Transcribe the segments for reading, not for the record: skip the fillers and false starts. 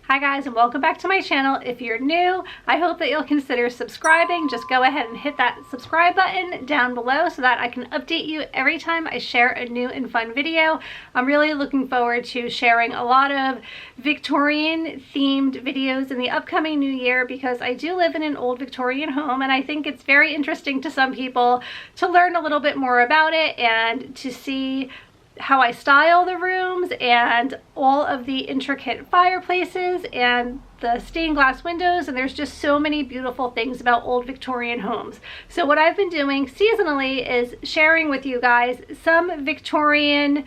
Hi guys, and welcome back to my channel. If you're new, I hope that you'll consider subscribing. Just go ahead and hit that subscribe button down below so that I can update you every time I share a new and fun video. I'm really looking forward to sharing a lot of Victorian themed videos in the upcoming new year because I do live in an old Victorian home and I think it's very interesting to some people to learn a little bit more about it and to see how I style the rooms and all of the intricate fireplaces and the stained glass windows, and there's just so many beautiful things about old Victorian homes. So what I've been doing seasonally is sharing with you guys some Victorian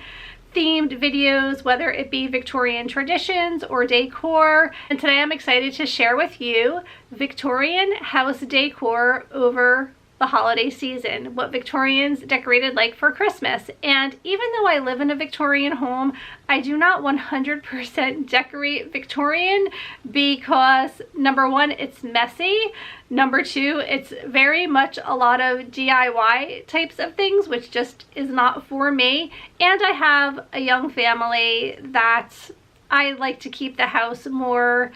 themed videos, whether it be Victorian traditions or decor. And today I'm excited to share with you Victorian house decor over the holiday season, what Victorians decorated like for Christmas. And even though I live in a Victorian home, I do not 100% decorate Victorian because number one, it's messy. Number two, it's very much a lot of DIY types of things, which just is not for me. And I have a young family that I like to keep the house more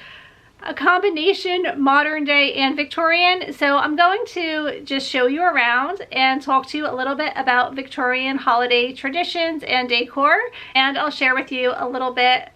a combination modern day and Victorian. So I'm going to just show you around and talk to you a little bit about Victorian holiday traditions and decor, and I'll share with you a little bit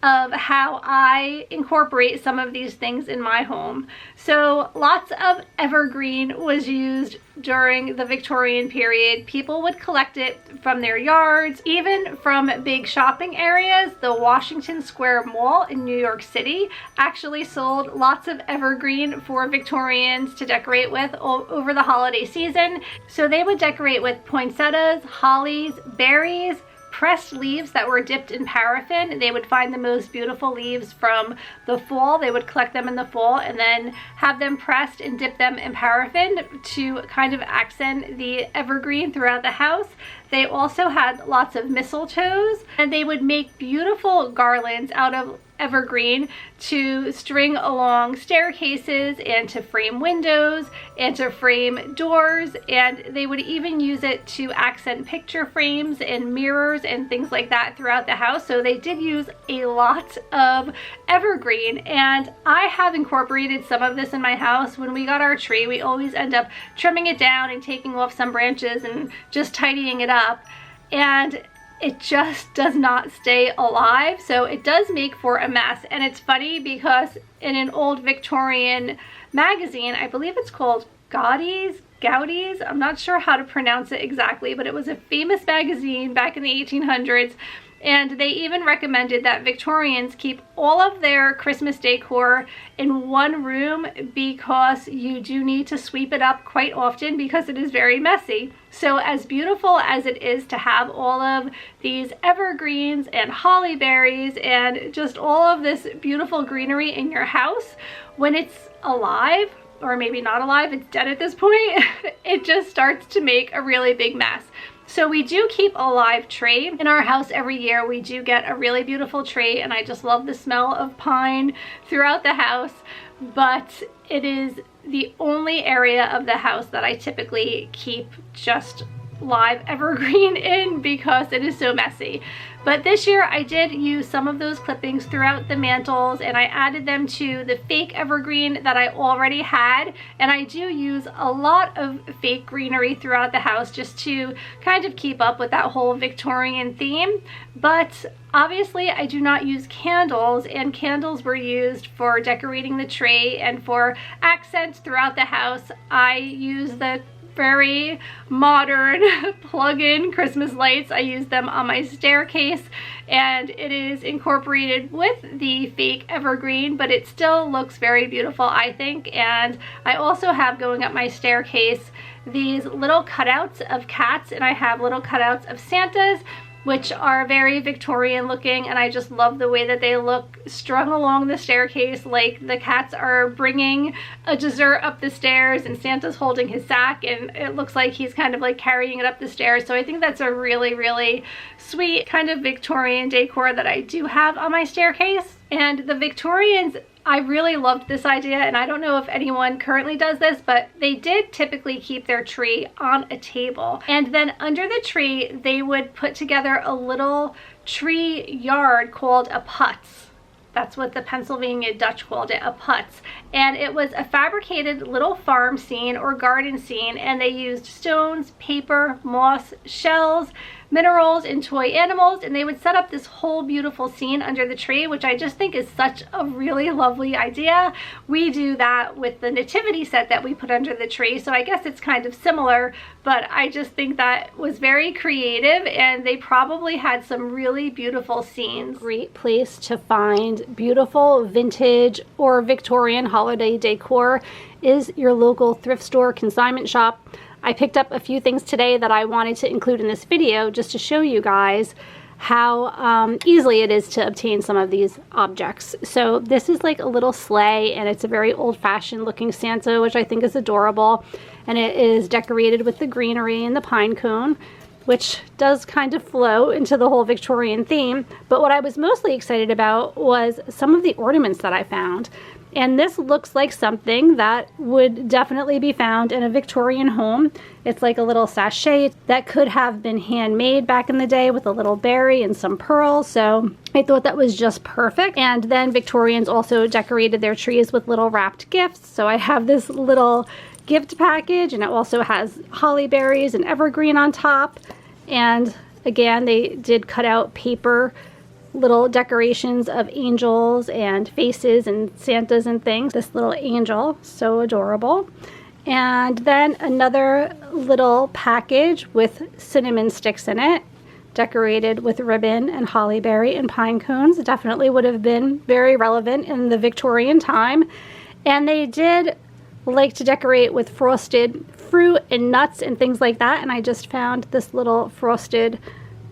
of how I incorporate some of these things in my home. So lots of evergreen was used during the Victorian period. People would collect it from their yards, even from big shopping areas. The Washington Square Mall in New York City actually sold lots of evergreen for Victorians to decorate with over the holiday season. So they would decorate with poinsettias, hollies, berries, pressed leaves that were dipped in paraffin. They would find the most beautiful leaves from the fall. They would collect them in the fall and then have them pressed and dip them in paraffin to kind of accent the evergreen throughout the house. They also had lots of mistletoes, and they would make beautiful garlands out of evergreen to string along staircases and to frame windows and to frame doors, and they would even use it to accent picture frames and mirrors and things like that throughout the house. So they did use a lot of evergreen, and I have incorporated some of this in my house. When we got our tree, we always end up trimming it down and taking off some branches and just tidying it up, and it just does not stay alive, so it does make for a mess. And it's funny because in an old Victorian magazine, I believe it's called Gaudies, I'm not sure how to pronounce it exactly, but it was a famous magazine back in the 1800s, and they even recommended that Victorians keep all of their Christmas decor in one room because you do need to sweep it up quite often because it is very messy. So as beautiful as it is to have all of these evergreens and holly berries and just all of this beautiful greenery in your house, when it's alive, or maybe not alive, it's dead at this point, it just starts to make a really big mess. So we do keep a live tree in our house every year. We do get a really beautiful tree, and I just love the smell of pine throughout the house, but it is the only area of the house that I typically keep just live evergreen in because it is so messy. But this year I did use some of those clippings throughout the mantles, and I added them to the fake evergreen that I already had, and I do use a lot of fake greenery throughout the house just to kind of keep up with that whole Victorian theme. But obviously I do not use candles, and candles were used for decorating the tree and for accents throughout the house. I use the very modern plug-in Christmas lights. I use them on my staircase, and it is incorporated with the fake evergreen, but it still looks very beautiful, I think. And I also have going up my staircase these little cutouts of cats, and I have little cutouts of Santas, which are very Victorian looking, and I just love the way that they look strung along the staircase, like the cats are bringing a dessert up the stairs and Santa's holding his sack, and it looks like he's kind of like carrying it up the stairs. So I think that's a really, really sweet kind of Victorian decor that I do have on my staircase. And the Victorians, I really loved this idea, and I don't know if anyone currently does this, but they did typically keep their tree on a table, and then under the tree they would put together a little tree yard called a putz. That's what the Pennsylvania Dutch called it, a putz. And it was a fabricated little farm scene or garden scene, and they used stones, paper, moss, shells, minerals, and toy animals, and they would set up this whole beautiful scene under the tree, which I just think is such a really lovely idea. We do that with the nativity set that we put under the tree, so I guess it's kind of similar, but I just think that was very creative, and they probably had some really beautiful scenes. Great place to find beautiful vintage or Victorian holiday decor is your local thrift store consignment shop. I picked up a few things today that I wanted to include in this video just to show you guys how easily it is to obtain some of these objects. So this is like a little sleigh, and it's a very old-fashioned looking Santa, which I think is adorable, and it is decorated with the greenery and the pine cone, which does kind of flow into the whole Victorian theme. But what I was mostly excited about was some of the ornaments that I found. And this looks like something that would definitely be found in a Victorian home. It's like a little sachet that could have been handmade back in the day with a little berry and some pearls. So I thought that was just perfect. And then Victorians also decorated their trees with little wrapped gifts. So I have this little gift package, and it also has holly berries and evergreen on top. And again, they did cut out paper little decorations of angels and faces and Santas and things. This little angel, so adorable. And then another little package with cinnamon sticks in it, decorated with ribbon and holly berry and pine cones. It definitely would have been very relevant in the Victorian time. And they did like to decorate with frosted fruit and nuts and things like that. And I just found this little frosted,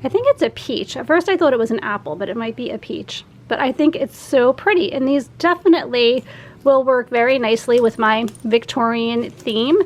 I think it's a peach. At first I thought it was an apple, but it might be a peach. But I think it's so pretty, and these definitely will work very nicely with my Victorian theme,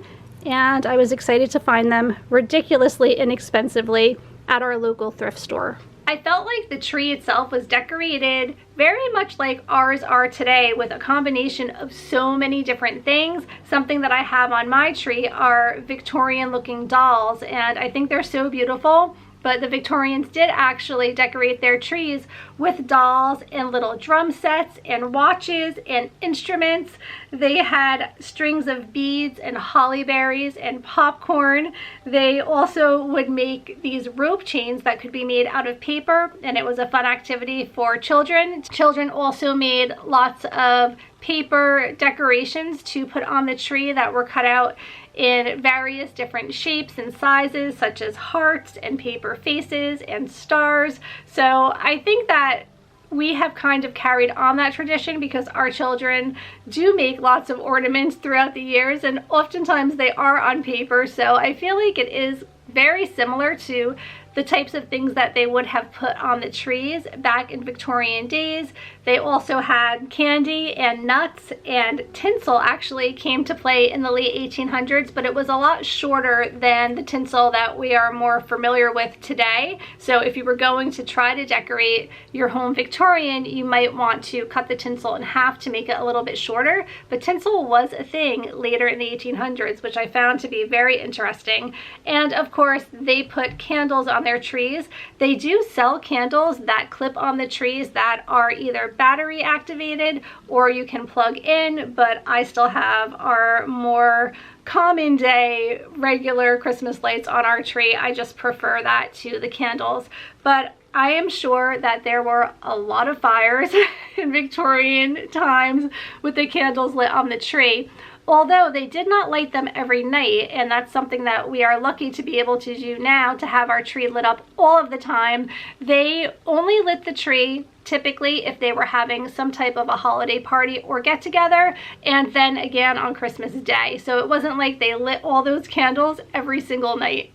and I was excited to find them ridiculously inexpensively at our local thrift store. I felt like the tree itself was decorated very much like ours are today, with a combination of so many different things. Something that I have on my tree are Victorian looking dolls, and I think they're so beautiful. But the Victorians did actually decorate their trees with dolls and little drum sets and watches and instruments. They had strings of beads and holly berries and popcorn. They also would make these rope chains that could be made out of paper, and it was a fun activity for children. Children also made lots of paper decorations to put on the tree that were cut out in various different shapes and sizes, such as hearts and paper faces and stars. So I think that we have kind of carried on that tradition, because our children do make lots of ornaments throughout the years, and oftentimes they are on paper. So I feel like it is very similar to the types of things that they would have put on the trees back in Victorian days. They also had candy and nuts, and tinsel actually came to play in the late 1800s, but it was a lot shorter than the tinsel that we are more familiar with today. So if you were going to try to decorate your home Victorian, you might want to cut the tinsel in half to make it a little bit shorter. But tinsel was a thing later in the 1800s, which I found to be very interesting. And of course, they put candles on their trees. They do sell candles that clip on the trees that are either battery activated or you can plug in, but I still have our more common day regular Christmas lights on our tree. I just prefer that to the candles. But I am sure that there were a lot of fires in Victorian times with the candles lit on the tree. Although they did not light them every night, and that's something that we are lucky to be able to do now, to have our tree lit up all of the time. They only lit the tree typically if they were having some type of a holiday party or get together, and then again on Christmas Day. So it wasn't like they lit all those candles every single night.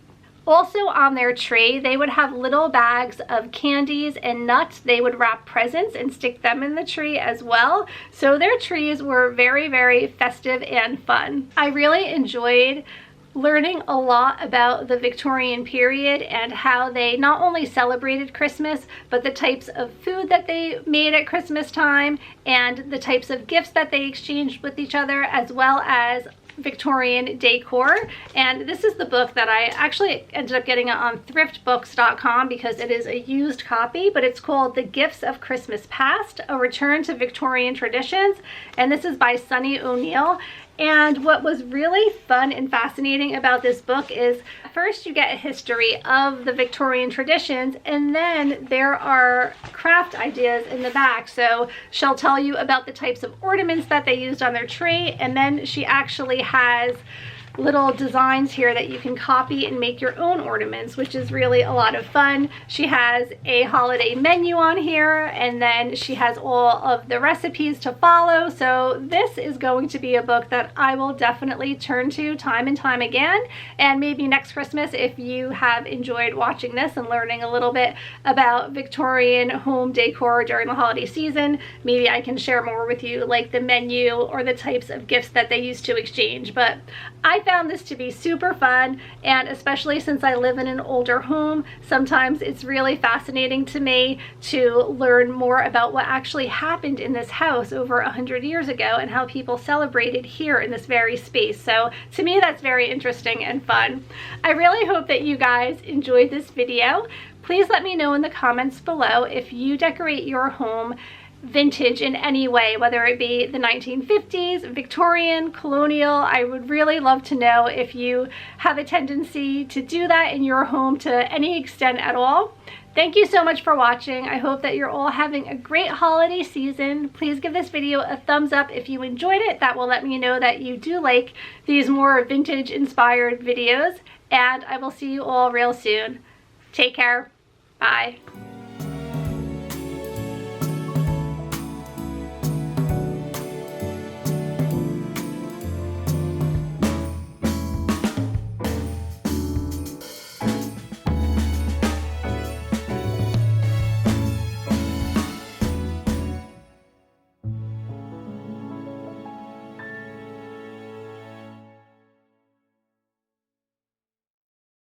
Also on their tree, they would have little bags of candies and nuts. They would wrap presents and stick them in the tree as well. So their trees were very, very festive and fun. I really enjoyed learning a lot about the Victorian period and how they not only celebrated Christmas, but the types of food that they made at Christmas time and the types of gifts that they exchanged with each other, as well as Victorian Decor, and this is the book that I actually ended up getting it on thriftbooks.com because it is a used copy, but it's called The Gifts of Christmas Past, A Return to Victorian Traditions, and this is by Sunny O'Neill. And what was really fun and fascinating about this book is first you get a history of the Victorian traditions, and then there are craft ideas in the back. So she'll tell you about the types of ornaments that they used on their tree, and then she actually has little designs here that you can copy and make your own ornaments, which is really a lot of fun. She has a holiday menu on here, and then she has all of the recipes to follow. So this is going to be a book that I will definitely turn to time and time again, and maybe next Christmas, if you have enjoyed watching this and learning a little bit about Victorian home decor during the holiday season, maybe I can share more with you, like the menu or the types of gifts that they used to exchange. But I found this to be super fun, and especially since I live in an older home, sometimes it's really fascinating to me to learn more about what actually happened in this house over 100 years ago and how people celebrated here in this very space. So to me, that's very interesting and fun. I really hope that you guys enjoyed this video. Please let me know in the comments below if you decorate your home vintage in any way, whether it be the 1950s, Victorian, colonial. I would really love to know if you have a tendency to do that in your home to any extent at all. Thank you so much for watching. I hope that you're all having a great holiday season. Please give this video a thumbs up if you enjoyed it. That will let me know that you do like these more vintage inspired videos, and I will see you all real soon. Take care. Bye.